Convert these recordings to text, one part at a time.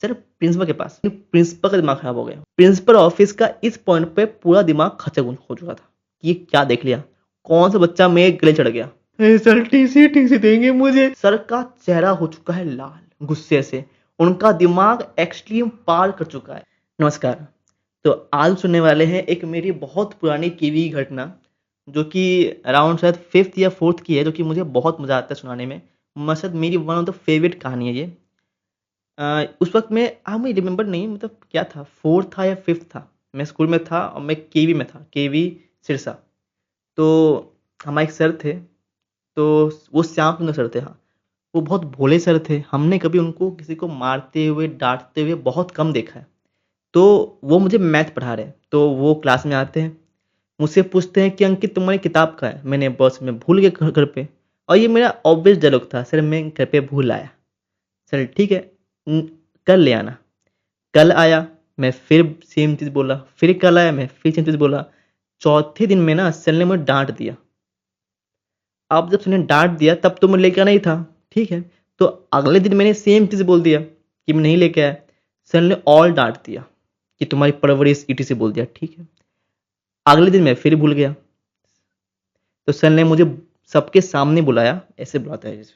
Sir principal के पास, principal का दिमाग खराब हो गया। प्रिंसिपल ऑफिस का इस पॉइंट पे पूरा दिमाग खचक हो चुका था कि ये क्या देख लिया, कौन सा बच्चा मेरे गले चढ़ गया। सर टीसी देंगे मुझे। सर का चेहरा हो चुका है लाल गुस्से से, उनका दिमाग एक्सट्रीम पार कर चुका है। नमस्कार। तो आज सुनने वाले हैं एक मेरी बहुत पुरानी कीवी घटना, जो कि अराउंड शायद 5th या 4th की है, जो कि मुझे बहुत मजा आता है सुनाने में। शायद मेरी वन ऑफ द फेवरेट कहानी है ये। उस वक्त में मुझे रिमेंबर नहीं, मतलब क्या था, 4th था या 5th था। मैं स्कूल में था और मैं केवी में था, केवी सिरसा। तो हमारे एक सर थे, तो वो श्याम सुंदर सर थे। हाँ, वो बहुत भोले सर थे। हमने कभी उनको किसी को मारते हुए डांटते हुए बहुत कम देखा है। तो वो मुझे मैथ पढ़ा रहे हैं, तो वो क्लास में आते हैं, मुझसे पूछते हैं कि अंकित तुम्हारी किताब कहाँ है। मैंने बस में भूल गया घर पे। और ये मेरा ऑब्वियस डायलॉग था, सर मैं घर पे भूल आया। सर ठीक है, कल ले आना। कल आया, मैं फिर सेम चीज़ बोला, फिर कल आया, मैं फिर सेम चीज़ बोला। चौथे दिन में ना सर ने मुझे डांट दिया। अब जब सर ने डांट दिया तब तो मैं लेके आना ही था, ठीक है। तो अगले दिन मैंने सेम चीज़ बोल दिया कि मैं नहीं लेके आया। सर ने और डांट दिया कि तुम्हारी परवरिश ईटी से बोल दिया, ठीक है। अगले दिन मैं फिर भूल गया, तो सर ने मुझे सबके सामने बुलाया, ऐसे बुलाता है जैसे,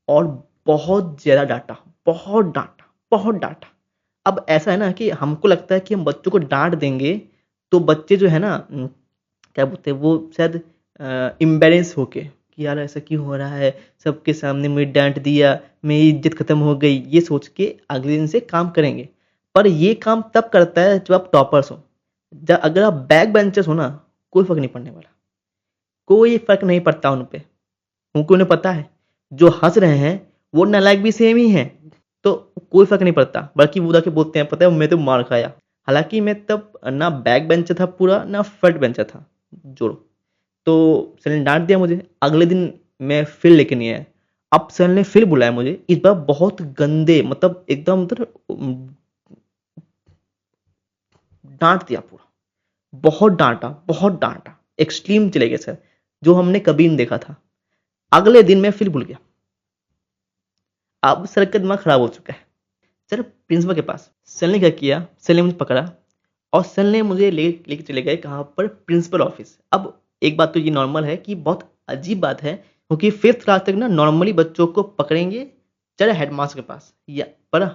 और बहुत ज़्यादा डांटा, बहुत डांटा, बहुत डांटा। अब ऐसा है ना कि हमको लगता है कि हम बच्चों को डांट देंगे तो बच्चे जो है ना, क्या बोलते हैं, वो शायद एम्बेरेंस होके कि यार ऐसा क्यों हो रहा है, सबके सामने मुझे डांट दिया, मेरी इज्जत खत्म हो गई, ये सोच के अगले दिन से काम करेंगे। पर ये काम तब करता है जब आप टॉपर्स हो। जब अगर आप बैक बेंचर्स हो ना, कोई फर्क नहीं पड़ने वाला, कोई फर्क नहीं पड़ता उन पे, क्योंकि उन्हें पता है जो हंस रहे हैं वो नालायक भी सेम ही हैं। तो कोई फर्क नहीं पड़ता, बल्कि वो जाके बोलते हैं, पता है मैं तो मार खाया। हालांकि मैं तब ना बैक बेंचर था पूरा, ना फ्रंट बेंचर था, जोड़ो। तो सर ने डांट दिया मुझे। अगले दिन मैं फिर लेके नहीं आया। अब सर ने फिर बुलाया मुझे, इस बार बहुत गंदे, मतलब एकदम मतलब डांट दिया पूरा, बहुत डांटा, बहुत डांटा, एक्सट्रीम चले गए सर, जो हमने कभी नहीं देखा था। अगले दिन मैं फिर भूल गया। अब सर का दिमाग खराब हो चुका है। सर प्रिंसिपल के पास, सर ने क्या किया, सर ने मुझे पकड़ा और सर ने मुझे लेके चले गए कहाँ पर, प्रिंसिपल ऑफिस। अब एक बात तो ये नॉर्मल है कि बहुत अजीब बात है, क्योंकि 5th क्लास तक ना नॉर्मली बच्चों को पकड़ेंगे चले हेडमास्टर के पास, या पर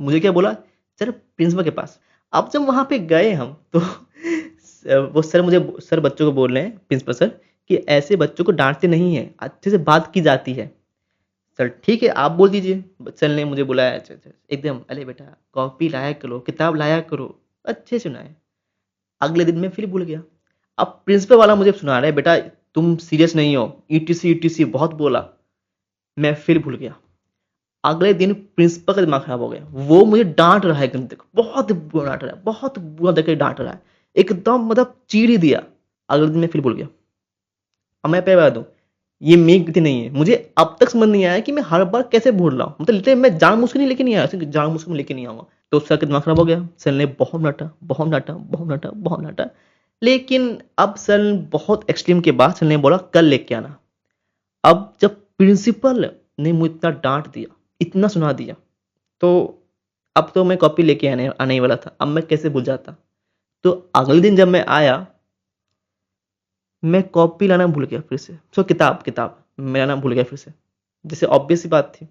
मुझे क्या बोला, सर प्रिंसिपल के पास। अब जब वहाँ पे गए हम तो वो सर मुझे, सर बच्चों को बोल रहे हैं, प्रिंसिपल सर, कि ऐसे बच्चों को डांटते नहीं है, अच्छे से बात की जाती है। सर ठीक है आप बोल दीजिए। सर ने मुझे बुलाया, अच्छा अच्छा एकदम, अरे बेटा कॉपी लाया करो, किताब लाया करो, अच्छे से सुनाए। अगले दिन मैं फिर भूल गया। अब प्रिंसिपल वाला मुझे सुना रहा है, बेटा तुम सीरियस नहीं हो, ईटीसी ईटीसी बहुत बोला। मैं फिर भूल गया। अगले दिन प्रिंसिपल का दिमाग खराब हो गया, वो मुझे डांट रहा है एकदम, देखो बहुत बुरा डांट रहा है, बहुत बुरा देख डांट रहा है, एकदम मतलब चीर ही दिया। अगले दिन मैं फिर भूल गया। अब मैं पे बता दूं, ये मेरी गलती नहीं है। मुझे अब तक समझ नहीं आया कि मैं हर बार कैसे भूल रहा हूँ, मतलब लिटरली मैं जानबूझ के नहीं लेके नहीं आया, सिर्फ जानबूझ के मैं लेके नहीं आऊंगा। तो सर का दिमाग खराब हो गया। सर ने बहुत डांटा, बहुत डांटा, बहुत डांटा, बहुत डांटा। लेकिन अब सर बहुत एक्सट्रीम के बाद सर ने बोला कल लेके आना। अब जब प्रिंसिपल ने मुझे इतना डांट दिया, इतना सुना दिया, तो अब तो मैं कॉपी लेके आने ही वाला था। अब मैं कैसे भूल जाता। तो अगले दिन जब मैं आया, मैं कॉपी लाना भूल गया फिर से, सो किताब किताब मैं लाना भूल गया फिर से, जैसे ऑब्वियस सी बात थी।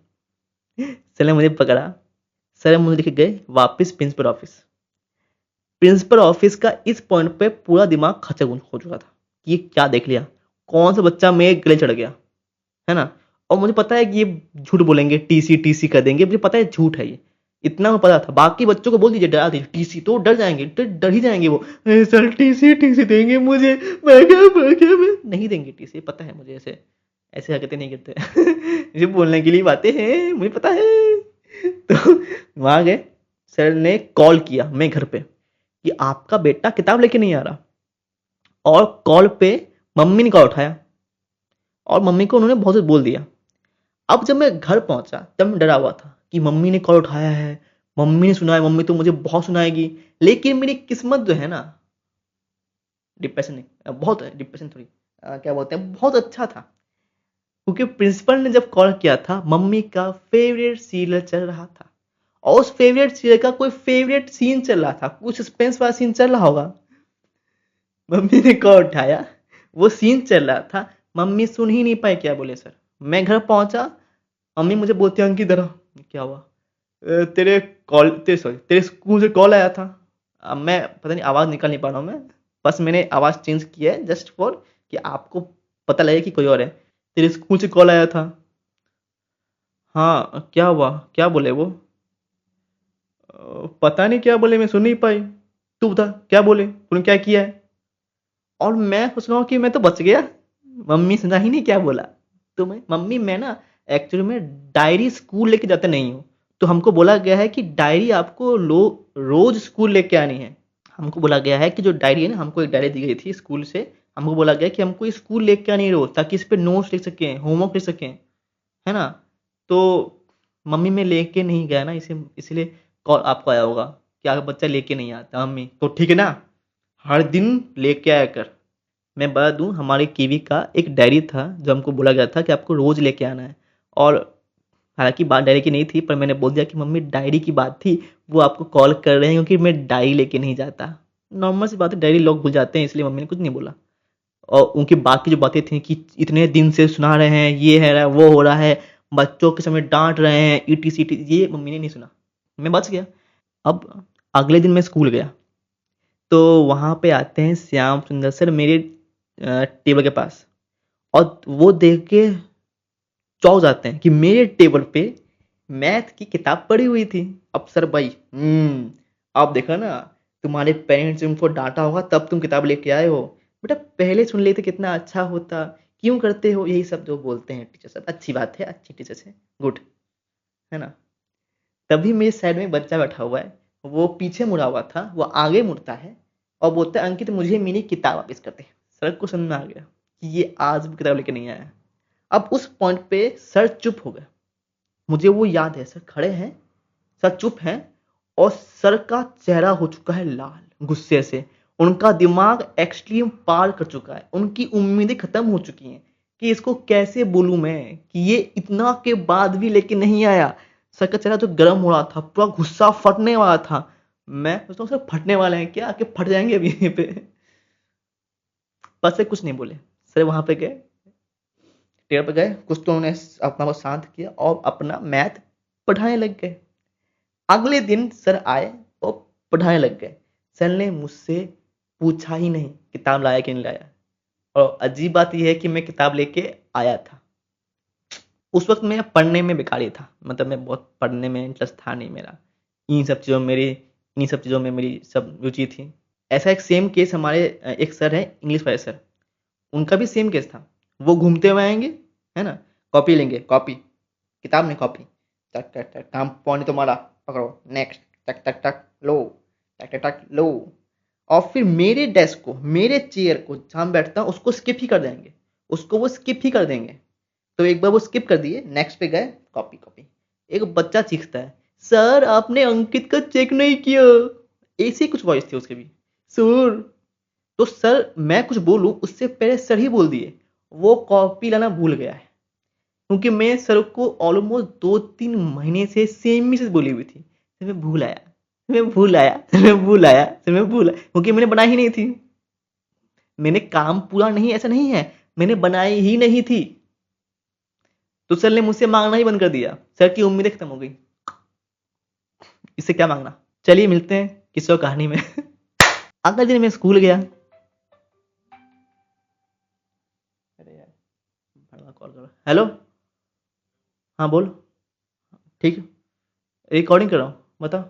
सर ने मुझे पकड़ा, सर मुझे लेके गए वापस प्रिंसिपल ऑफिस। प्रिंसिपल ऑफिस का इस पॉइंट पे पूरा दिमाग खचक हो चुका था कि ये क्या देख लिया, कौन सा बच्चा मेरे गले चढ़ गया, है ना। और मुझे पता है कि ये झूठ बोलेंगे, टीसी टीसी कर देंगे, मुझे पता है झूठ है ये, इतना मुझे पता था। बाकी बच्चों को बोल दीजिए, डरा दीजिए टीसी, तो डर जाएंगे, तो डर ही जाएंगे वो, सर टीसी टीसी देंगे मुझे, मैं नहीं देंगे टीसी, पता है मुझे, ऐसे ऐसे हरकतें नहीं करते। ये बोलने के लिए बातें हैं, मुझे पता है। तो वहां गए, सर ने कॉल किया मैं घर पे कि आपका बेटा किताब लेके नहीं आ रहा, और कॉल पे मम्मी ने कॉल उठाया और मम्मी को उन्होंने बहुत कुछ बोल दिया। अब जब मैं घर पहुंचा तब मैं डरा हुआ था कि मम्मी ने कॉल उठाया है, मम्मी ने सुना है, मम्मी तो मुझे बहुत सुनाएगी। लेकिन मेरी किस्मत जो है ना, डिप्रेशन नहीं, बहुत डिप्रेशन थोड़ी, क्या बोलते हैं, बहुत अच्छा था, क्योंकि प्रिंसिपल ने जब कॉल किया था मम्मी का फेवरेट सीरियल चल रहा था और उस फेवरेट चेयर का कोई फेवरेट सीन चल रहा था, कुछ सस्पेंस वाला सीन चल रहा होगा। मम्मी ने कॉल उठाया, वो सीन चल रहा था, मम्मी सुन ही नहीं पाई क्या बोले सर। मैं घर पहुंचा, मम्मी मुझे बोलती हैं अंकित इधर आ। क्या हुआ? तेरे कॉल तेरे सॉरी तेरे स्कूल से कॉल आया था। अब मैं पता नहीं आवाज़ निकाल नहीं पा रहा हूँ मैं, बस मैंने आवाज़ चेंज किया है जस्ट फॉर कि आपको पता लगे कि कोई और है। तेरे स्कूल से कॉल आया था। हाँ क्या हुआ, क्या बोले वो? पता नहीं क्या बोले, मैं सुन नहीं पाई। तू बता क्या बोले, तूने क्या किया है? और मैं सोच रहा हूँ कि मैं तो बच गया, मम्मी सुना ही नहीं क्या बोला। तो मम्मी मैं ना एक्चुअली में डायरी स्कूल लेके जाते नहीं हूँ। तो हमको बोला गया है कि डायरी आपको रोज स्कूल लेके आनी है। हमको बोला गया है कि जो डायरी है ना, हमको एक डायरी दी गई थी स्कूल से। हमको बोला गया कि हमको स्कूल लेके आनी है रोज, ताकि इस पे नोट्स लिख सकें, होमवर्क लिख सकें, है ना। तो मम्मी मैं लेके नहीं गया ना, इसलिए कॉल आपको आया होगा कि आपका बच्चा लेके नहीं आता। मम्मी तो ठीक है ना, हर दिन लेके आया कर। मैं बता दूं, हमारे कीवी का एक डायरी था जो हमको बोला गया था कि आपको रोज लेके आना है। और हालांकि बात डायरी की नहीं थी, पर मैंने बोल दिया कि मम्मी डायरी की बात थी, वो आपको कॉल कर रहे हैं क्योंकि मैं डायरी लेके नहीं जाता। नॉर्मल सी बात है, डायरी लोग भूल जाते हैं, इसलिए मम्मी ने कुछ नहीं बोला। और उनकी बाकी जो बातें थी कि इतने दिन से सुना रहे हैं, ये है रहा वो हो रहा है, बच्चों के समय डांट रहे हैं, ईटी सीटी, ये मम्मी ने नहीं सुना। मैं बच गया। अब अगले दिन मैं स्कूल गया, तो वहां पे आते हैं श्याम सुंदर सर मेरे टेबल के पास। और वो देख के चौंक जाते हैं कि मेरे टेबल पे मैथ की किताब पड़ी हुई थी। अब सर भाई, आप देखा ना, तुम्हारे पेरेंट्स ने उनको डांटा होगा तब तुम किताब लेके आए हो। बेटा पहले सुन लेते कितना अच्छा होता, क्यों करते हो यही सब जो बोलते हैं टीचर सब। अच्छी बात है, अच्छी टीचर है, गुड, है ना। तभी मेरे साइड में एक बच्चा बैठा हुआ है, वो पीछे मुड़ा हुआ था, वो आगे मुड़ता है और बोलता है अंकित मुझे मेरी किताब वापस कर दे। सर को समझ में आ गया कि ये आज भी किताब लेके नहीं आया। अब उस पॉइंट पे सर चुप हो गए। मुझे वो याद है, सर खड़े हैं, सर चुप हैं, और सर का चेहरा हो चुका है लाल गुस्से से। उनका दिमाग एक्सट्रीम पार कर चुका है, उनकी उम्मीदें खत्म हो चुकी हैं कि इसको कैसे बोलूं मैं कि ये इतना के बाद भी लेके नहीं आया। सर का चेहरा जो गर्म हो रहा था, पूरा गुस्सा फटने वाला था। मैं सोचता हूँ सर फटने वाले हैं क्या, कि फट जाएंगे अभी यहीं पे। पर से कुछ नहीं बोले। सर वहां पे गए, टेबल पे गए, कुछ तो उन्होंने अपना को शांत किया और अपना मैथ पढ़ाने लग गए। अगले दिन सर आए और पढ़ाने लग गए। सर ने मुझसे पूछा ही नहीं किताब लाया कि नहीं लाया। और अजीब बात यह है कि मैं किताब लेके आया था। उस वक्त मैं पढ़ने में बेकारी था, मतलब मैं बहुत पढ़ने में इंटरेस्ट था नहीं मेरा। इन सब चीज़ों में मेरी सब रुचि थी। ऐसा एक सेम केस हमारे एक सर है इंग्लिश वाले सर, उनका भी सेम केस था। वो घूमते हुए आएंगे, है ना, कॉपी लेंगे, कॉपी, किताब नहीं कॉपी, टक टक टक काम पौने तुम्हारा, पकड़ो नेक्स्ट, टक टक टक लो, टक टक टक लो। और फिर मेरे डेस्क को, मेरे चेयर को जहाँ बैठता हूँ उसको स्किप ही कर देंगे, उसको वो स्किप ही कर देंगे। तो एक बार वो स्किप कर दिए, नेक्स्ट पे गए, कॉपी कॉपी। एक बच्चा चीखता है, सर आपने अंकित का चेक नहीं किया। ऐसी कुछ वॉइस थी उसके भी, सर। तो सर मैं कुछ बोलूं उससे पहले सर ही बोल दिए, वो कॉपी लाना भूल गया है। क्योंकि मैं सर को ऑलमोस्ट 2-3 महीने से सेम ही से बोली हुई थी, सर मैं भूल आया, मैं भूल आया, मैं भूल आया, सर मैं भूल आया, क्योंकि मैंने बनाई ही नहीं थी। मैंने काम पूरा नहीं, ऐसा नहीं है, मैंने बनाई ही नहीं थी। तो सर ने मुझसे मांगना ही बंद कर दिया, सर की उम्मीदें खत्म हो गई। इससे क्या मांगना। चलिए मिलते हैं किसी और कहानी में। अगले दिन मैं स्कूल गया। अरे यार कॉल करो, हेलो, हाँ बोल। ठीक है, रिकॉर्डिंग कर रहा हूँ, बता।